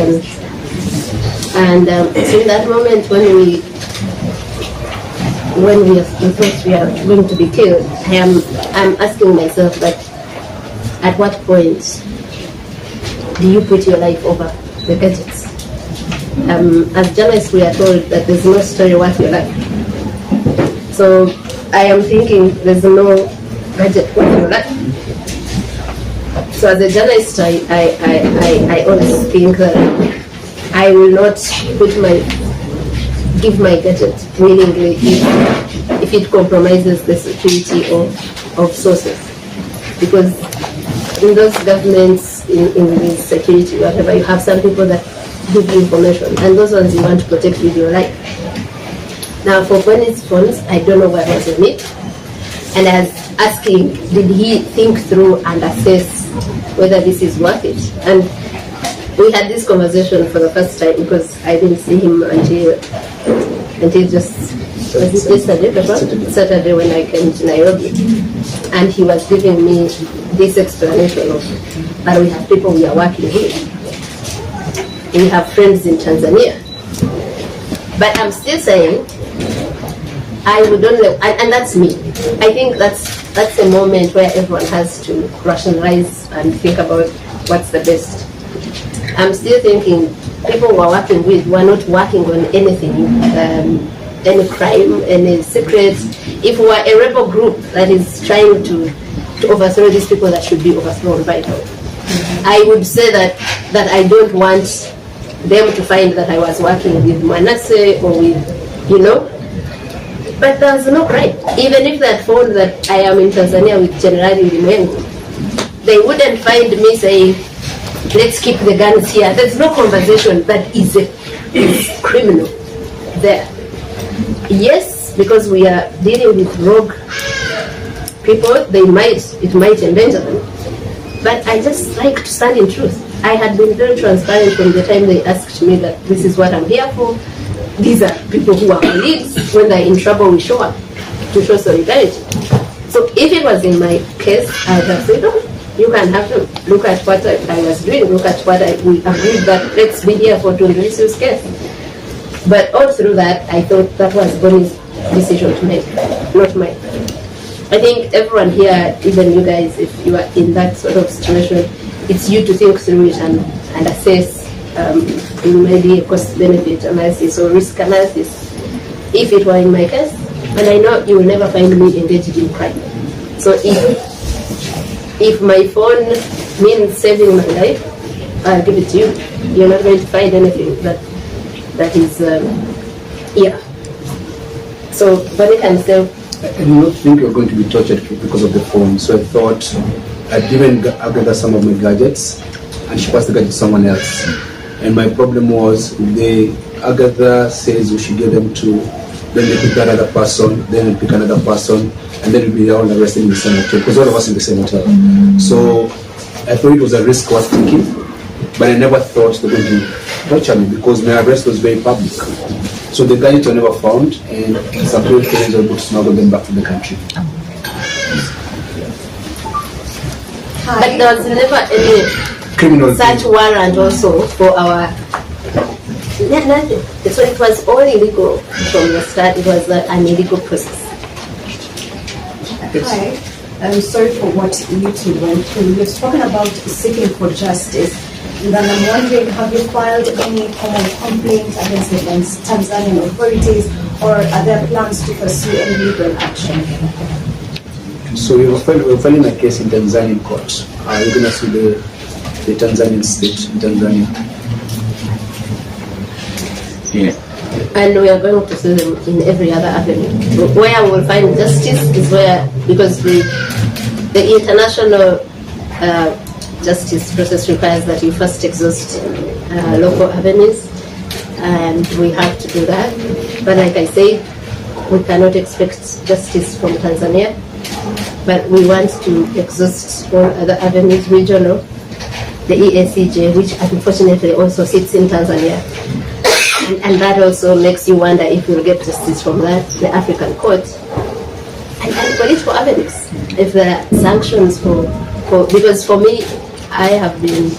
and so in that moment when we thought we are going to be killed, I'm asking myself that at what point do you put your life over the gadgets? As journalists, we are told that there's no story worth your life. So I am thinking there's no gadget worth your life. So as a journalist, I always think that I will not give my gadget willingly if it compromises the security of sources. Because in those governments, in this security, whatever, you have some people that give you information, and those ones you want to protect with your life. Now, for Bonnie's phones, I don't know what was on it, and I was asking, did he think through and assess whether this is worth it? And we had this conversation for the first time because I didn't see him until just Saturday when I came to Nairobi, and he was giving me this explanation of that we have people we are working with. We have friends in Tanzania. But I'm still saying, I would only, and that's me. I think that's a moment where everyone has to rationalize and think about what's the best. I'm still thinking people who are working with were not working on anything, any crime, any secrets. If we were a rebel group that is trying to overthrow these people that should be overthrown right now, I would say that I don't want them to find that I was working with Manasseh or with, but there was no crime. Even if they had found that I am in Tanzania with General Ulimwengu, they wouldn't find me saying, let's keep the guns here. There's no conversation that is criminal there. Yes, because we are dealing with rogue people, it might endanger them. But I just like to stand in truth. I had been very transparent from the time they asked me that this is what I'm here for. These are people who are colleagues. When they're in trouble, we show up to show solidarity. So if it was in my case, I would have said, oh, you can have them. Look at what I was doing. Look at what we agreed that let's be here for Tundu's case. But all through that, I thought that was Bonnie's decision to make, not mine. I think everyone here, even you guys, if you are in that sort of situation, it's you to think through it and assess maybe a cost-benefit analysis or risk analysis. If it were in my case, and I know you will never find me engaged in crime. So if my phone means saving my life, I'll give it to you. You're not going to find anything that is, So, but it can say, I did not think you were going to be tortured because of the phone, so I thought I'd given Agatha some of my gadgets and she passed the gadget to someone else. And my problem was, Agatha says we should give them to, then they pick another person, then they pick another person, and then we'll be all arrested in the same hotel, because all of us in the same hotel. So I thought it was a risk worth taking, but I never thought they were going to torture me because my arrest was very public. So the gadgets were never found, and some Kenyans were able to smuggle them back to the country. but there was never any Criminal search warrant also for our nothing. So it was all illegal from the start. It was an illegal process. Hi, I'm sorry for what you two went through. You've spoken about seeking for justice. And then I'm wondering, have you filed any form of complaint against the Tanzanian authorities, or are there plans to pursue any legal action? So we're filing a case in Tanzanian court. We're going to sue the Tanzanian state in Tanzania. Yeah. And we are going to sue them in every other avenue. Where we will find justice is where, because the international justice process requires that you first exhaust local avenues, and we have to do that. But like I said, we cannot expect justice from Tanzania, but we want to exhaust all other avenues, regional, the EACJ, which unfortunately also sits in Tanzania. And that also makes you wonder if you'll get justice from that, the African court, and political avenues. If there are sanctions because for me, I have been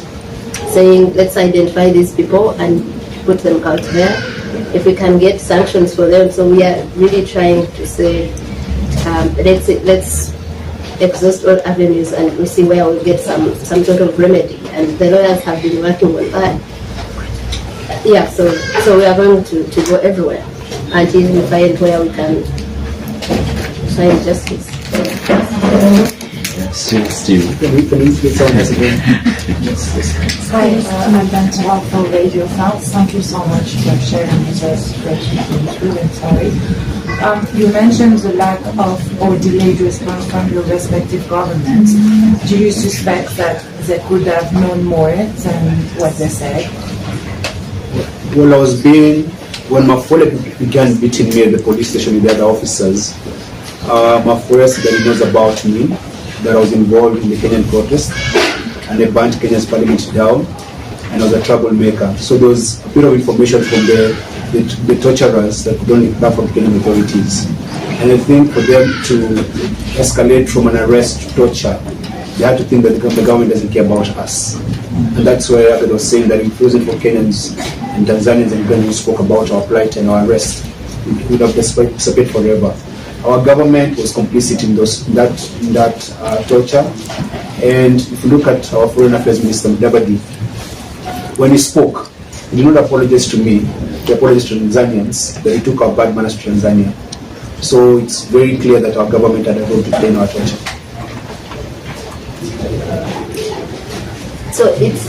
saying, let's identify these people and put them out there. If we can get sanctions for them, so we are really trying to say, let's exhaust all avenues and we see where we'll get some sort of remedy. And the lawyers have been working on that. Yeah, so we are going to go everywhere until we find where we can find justice. Still. Hi, I'm Benta from Radio France. Thank you so much for sharing with us. Really sorry. You mentioned the lack of or delayed response from your respective governments. Do you suspect that they could have known more than what they said? Well, when Mafole began beating me at the police station with the other officers, Mafole said that he knows about me, that I was involved in the Kenyan protest, and they burnt Kenya's parliament down, and I was a troublemaker. So there was a bit of information from the torturers that could only come from Kenyan authorities. And I think for them to escalate from an arrest to torture, they had to think that the government doesn't care about us. And that's why I was saying that if it wasn't for Kenyans and Tanzanians and Ugandans who spoke about our plight and our arrest, we would have disappeared forever. Our government was complicit in that torture. And if you look at our Foreign Affairs Minister, Mudavadi, when he spoke, he did not apologize to me, he apologized to Tanzanians that he took our bad manners to Tanzania. So it's very clear that our government had a role to play in our torture. So it's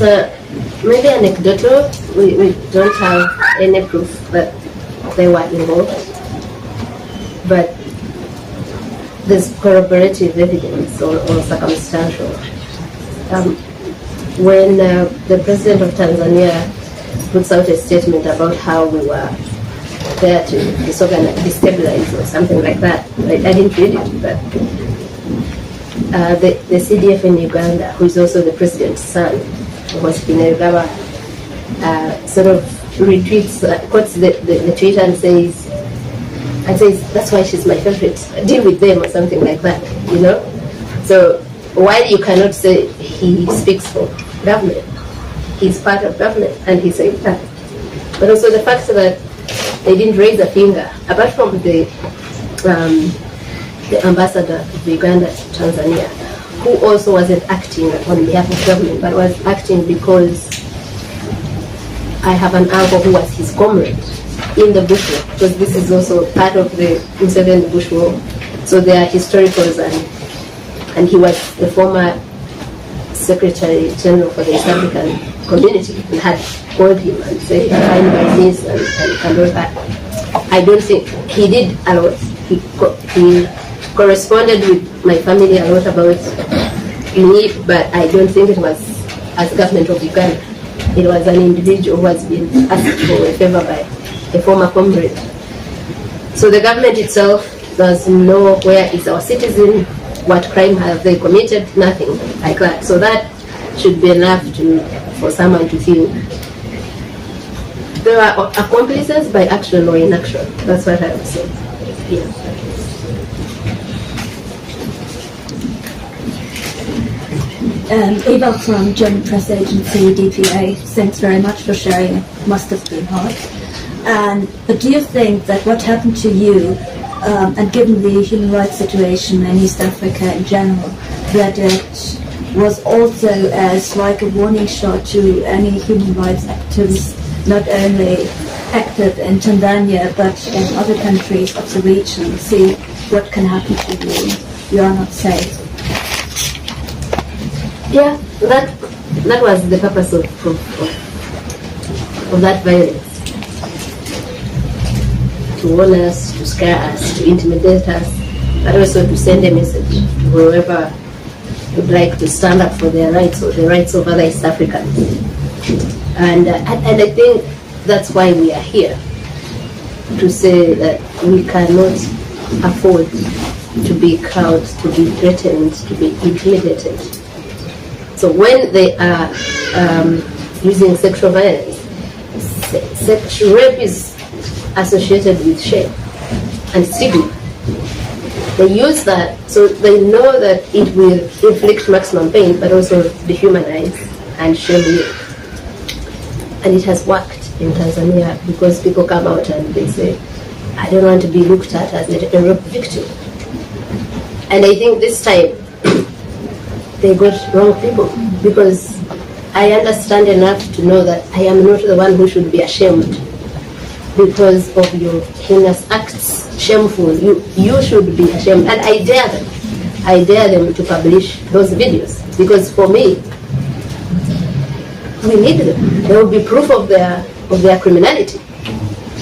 maybe anecdotal. We don't have any proof that they were involved, but there's corroborative evidence or circumstantial. When the president of Tanzania puts out a statement about how we were there to destabilize or something like that, I didn't read it, but the CDF in Uganda, who is also the president's son, was Pinelgaba, sort of retweets, quotes the tweet and says, that's why she's my favorite, deal with them or something like that, you know? So while you cannot say he speaks for government, he's part of government and he said that. But also the fact that they didn't raise a finger, apart from the ambassador of Uganda to Tanzania, who also wasn't acting on behalf of government, but was acting because I have an uncle who was his comrade in the bush war, because this is also part of the Museveni bush war. So they are historicals, and he was the former Secretary General for the East African Community and had called him and said, find my niece and all that. I don't think he did a lot. He corresponded with my family a lot about me, but I don't think it was as government of Uganda. It was an individual who has been asked for a favor by a former comrade. So the government itself does know where is our citizen, what crime have they committed, nothing like that. So that should be enough for someone to feel there are accomplices by action or inaction. That's what I would say. Yeah. Eva from German press agency DPA, thanks very much for sharing. It must have been hard. But do you think that what happened to you, and given the human rights situation in East Africa in general, that it was also as like a warning shot to any human rights activists, not only active in Tanzania but in other countries of the region, see what can happen to you? you are not safe. Yeah, that was the purpose of that violence. To warn us, to scare us, to intimidate us, but also to send a message to whoever would like to stand up for their rights or the rights of other East Africans. And I think that's why we are here, to say that we cannot afford to be cowed, to be threatened, to be intimidated. So when they are using sexual violence, sexual rape is associated with shame and stigma. They use that so they know that it will inflict maximum pain, but also dehumanize and shame you. And it has worked in Tanzania because people come out and they say, I don't want to be looked at as a rape victim. And I think this time they got wrong people, because I understand enough to know that I am not the one who should be ashamed because of your heinous acts. Shameful. You should be ashamed. And I dare them to publish those videos, because for me, we need them. There will be proof of their criminality.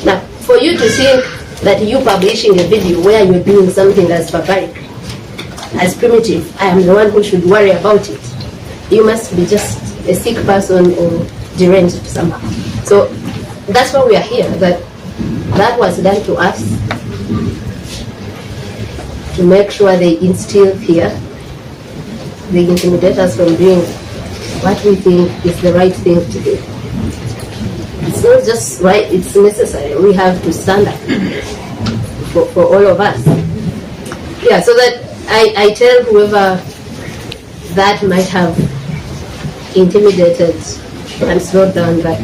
Now, for you to think that you publishing a video where you're doing something as barbaric, as primitive, I am the one who should worry about it. You must be just a sick person or deranged somehow. So that's why we are here, that was done to us, to make sure they instill fear, they intimidate us from doing what we think is the right thing to do. It's not just right, it's necessary. We have to stand up for all of us. Yeah, so that I tell whoever that might have intimidated and slowed down that,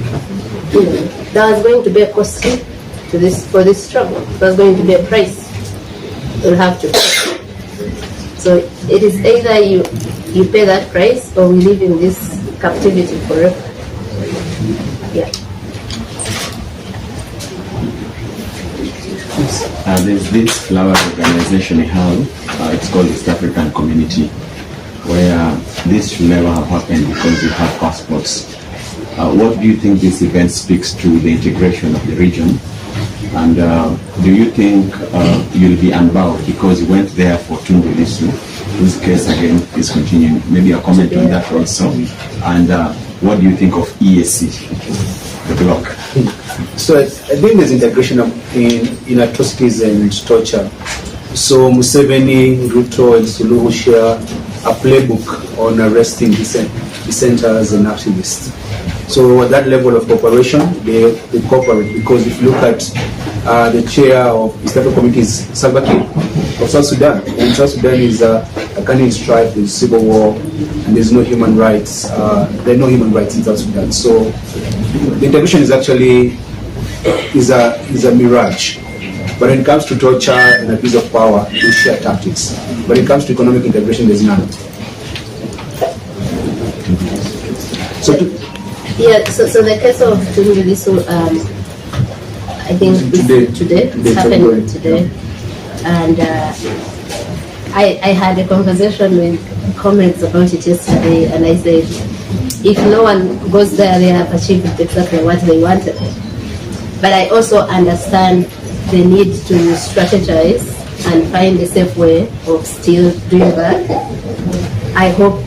there was going to be a cost for this struggle. There's going to be a price you'll have to pay. So it is either you pay that price or we live in this captivity forever. Yeah. There's this flower organization we have, it's called East African Community, where this should never have happened because we have passports. What do you think this event speaks to the integration of the region? And do you think you'll be unbowed because you went there for Tundu Lissu, whose case again is continuing? Maybe a comment on that also. And what do you think of EAC, the bloc? So I think there's integration in atrocities and torture. So Museveni, Ruto, and Suluhu share a playbook on arresting dissenters and activists. So at that level of cooperation, they cooperate, because if you look at the chair of East African Community is Salva Kiir of South Sudan, and South Sudan is a country in strife, there's civil war, and there's no human rights. There are no human rights in South Sudan. So the integration is actually is a mirage. But when it comes to torture and abuse of power, we share tactics. But when it comes to economic integration, there's none. So the case of Tundu Lissu, I think today, it's happening today. And I had a conversation with comrades about it yesterday, and I said, if no one goes there, they have achieved exactly what they wanted. But I also understand the need to strategize and find a safe way of still doing that. I hope,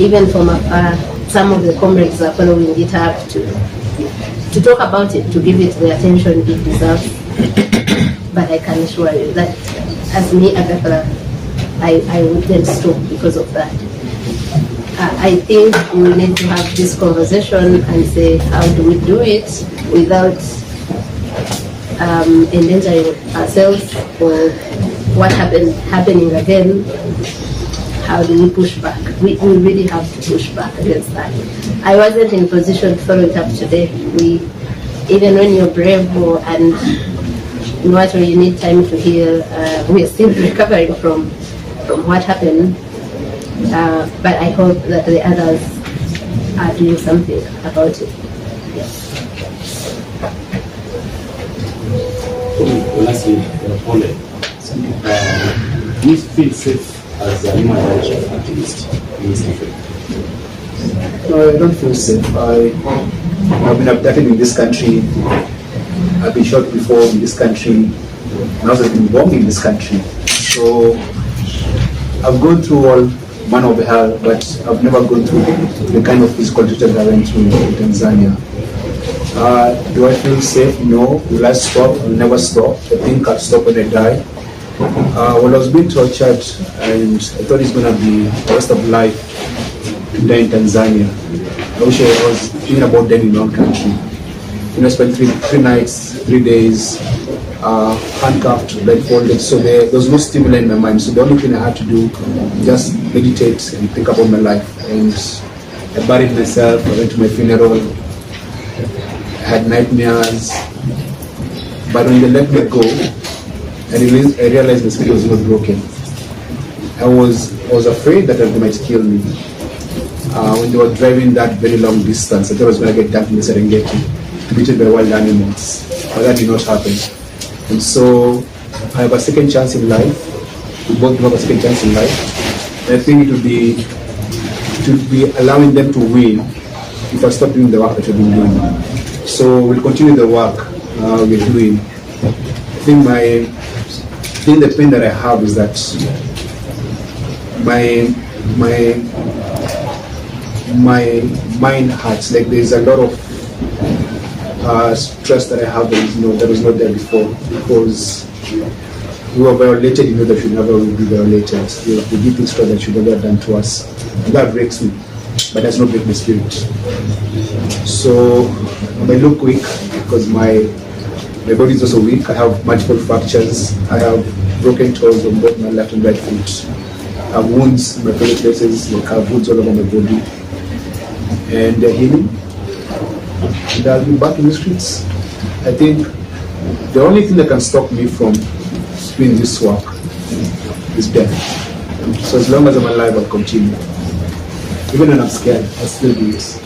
even from afar, some of the comrades are following it up to talk about it, to give it the attention it deserves. But I can assure you that, as me, Agatha, I wouldn't stop because of that. I think we need to have this conversation and say, how do we do it without endangering ourselves, or what happening again? How do we push back? We really have to push back against that. I wasn't in position to follow it up today. Even when you're brave and you need time to heal, we're still recovering from what happened. But I hope that the others are doing something about it. Yes. Do you feel safe as a human rights activist in East Africa? No, I don't feel safe. I've been abducted in this country. I've been shot before in this country. And also been bombed in this country. So I've gone through all manner of hell, but I've never gone through the kind of physical torture that I went through in Tanzania. Do I feel safe? No. Will I stop? I'll never stop. I think I'll stop when I die. When I was being tortured, and I thought it's going to be the rest of life to die in Tanzania. I wish I was thinking about dying in my own country. You know, I spent three nights, 3 days, handcuffed, blindfolded, so there was no stimuli in my mind. So the only thing I had to do, just meditate and think about my life. And I buried myself, I went to my funeral, I had nightmares. But when they let me go, I realized the spirit was not broken. I was afraid that they might kill me. When they were driving that very long distance, I thought I was going to get dumped in the Serengeti, beaten by wild animals. But that did not happen. And so I have a second chance in life. We both have a second chance in life. And I think it would be allowing them to win if I stop doing the work that we've been doing. So we'll continue the work we're doing. I think the pain that I have is that my mind hurts. Like there's a lot of stress that I have that was not there before, because we were violated, that should never be violated. We did things that should never have done to us. And that breaks me, but does not break my spirit. So I may look weak because my body is also weak. I have multiple fractures. I have broken toes on both my left and right foot. I have wounds in my favorite places, like I have wounds all over my body. And they're healing. And I'll be back in the streets. I think the only thing that can stop me from doing this work is death. So as long as I'm alive, I'll continue. Even when I'm scared, I'll still do it.